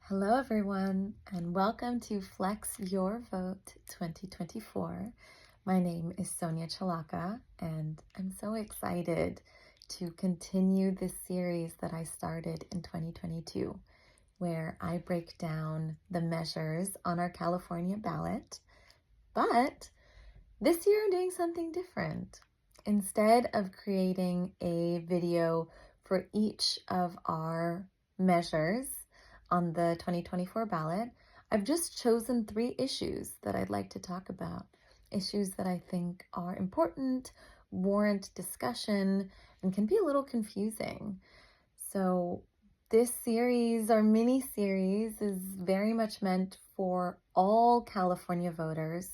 Hello, everyone, and welcome to Flex Your Vote 2024. My name is Sonia Chalaka, and I'm so excited to continue this series that I started in 2022, where I break down the measures on our California ballot. But this year, I'm doing something different. Instead of creating a video for each of our measures on the 2024 ballot, I've just chosen 3 issues that I'd like to talk about. Issues that I think are important, warrant discussion, and can be a little confusing. So this series, our mini series, is very much meant for all California voters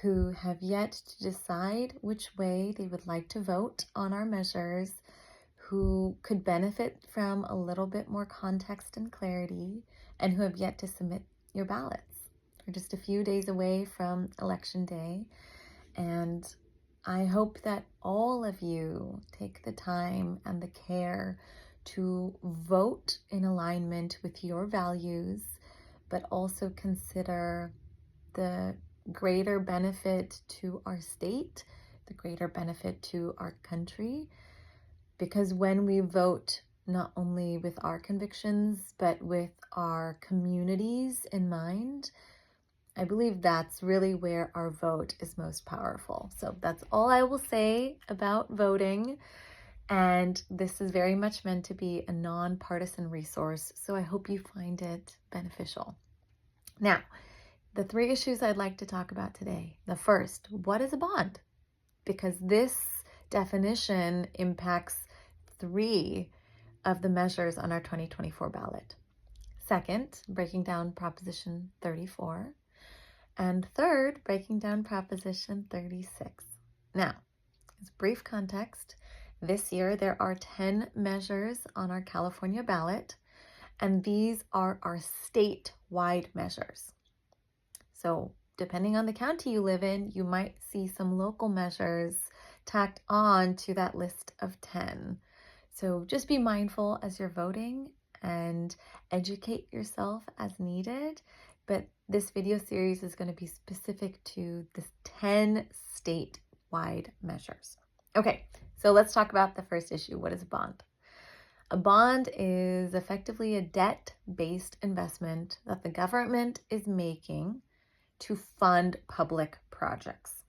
who have yet to decide which way they would like to vote on our measures, who could benefit from a little bit more context and clarity, and who have yet to submit your ballots. We're just a few days away from Election Day, and I hope that all of you take the time and the care to vote in alignment with your values, but also consider the greater benefit to our state, the greater benefit to our country. Because when we vote not only with our convictions, but with our communities in mind, I believe that's really where our vote is most powerful. So that's all I will say about voting. And this is very much meant to be a nonpartisan resource. So I hope you find it beneficial. Now, the 3 issues I'd like to talk about today. The first, what is a bond? Because this definition impacts 3 of the measures on our 2024 ballot. Second, breaking down Proposition 34. And third, breaking down Proposition 36. Now, as brief context, this year there are 10 measures on our California ballot, and these are our statewide measures. So depending on the county you live in, you might see some local measures tacked on to that list of 10. So just be mindful as you're voting and educate yourself as needed. But this video series is going to be specific to the 10 statewide measures. Okay, so let's talk about the first issue. What is a bond? A bond is effectively a debt-based investment that the government is making to fund public projects.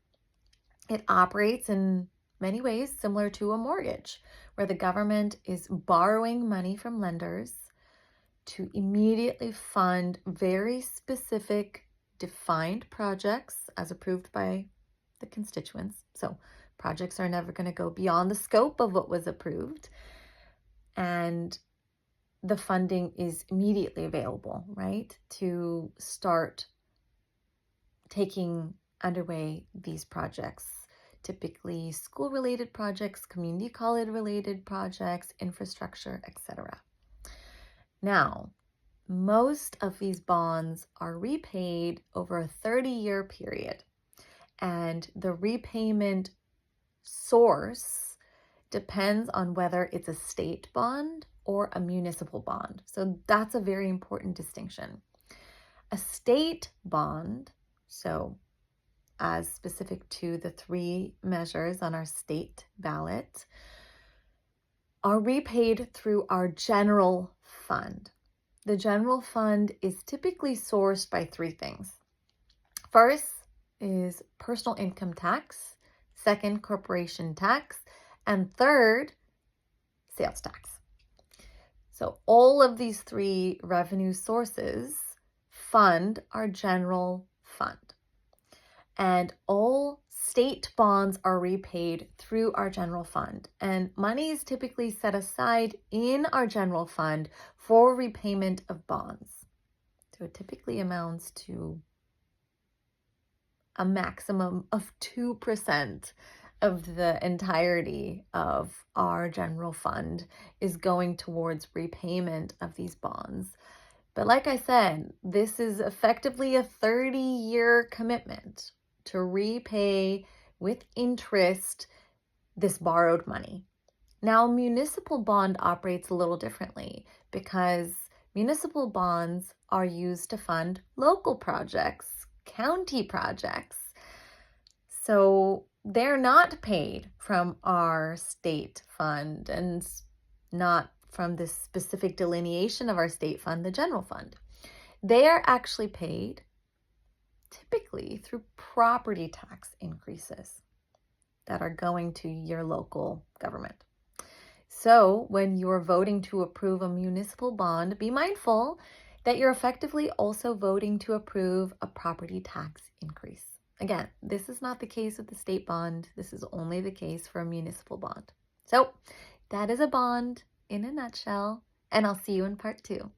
It operates in many ways similar to a mortgage, where the government is borrowing money from lenders to immediately fund very specific defined projects as approved by the constituents. So projects are never going to go beyond the scope of what was approved. And the funding is immediately available, right, to start taking underway these projects, typically school-related projects, community college-related projects, infrastructure, etc. Now, most of these bonds are repaid over a 30-year period, and the repayment source depends on whether it's a state bond or a municipal bond. So that's a very important distinction. A state bond, so as specific to the 3 measures on our state ballot, are repaid through our general fund. The general fund is typically sourced by 3 things. First is personal income tax, second, corporation tax, and third, sales tax. So all of these 3 revenue sources fund our general fund. And all state bonds are repaid through our general fund. And money is typically set aside in our general fund for repayment of bonds. So it typically amounts to a maximum of 2% of the entirety of our general fund is going towards repayment of these bonds. But like I said, this is effectively a 30-year commitment to repay with interest this borrowed money. Now, municipal bond operates a little differently because Municipal bonds are used to fund local projects, county projects. So they're not paid from our state fund and not from this specific delineation of our state fund, the general fund. They are actually paid typically through property tax increases that are going to your local government. So when you're voting to approve a municipal bond, be mindful that you're effectively also voting to approve a property tax increase. Again, this is not the case with the state bond. This is only the case for a municipal bond. So that is a bond in a nutshell, and I'll see you in part 2.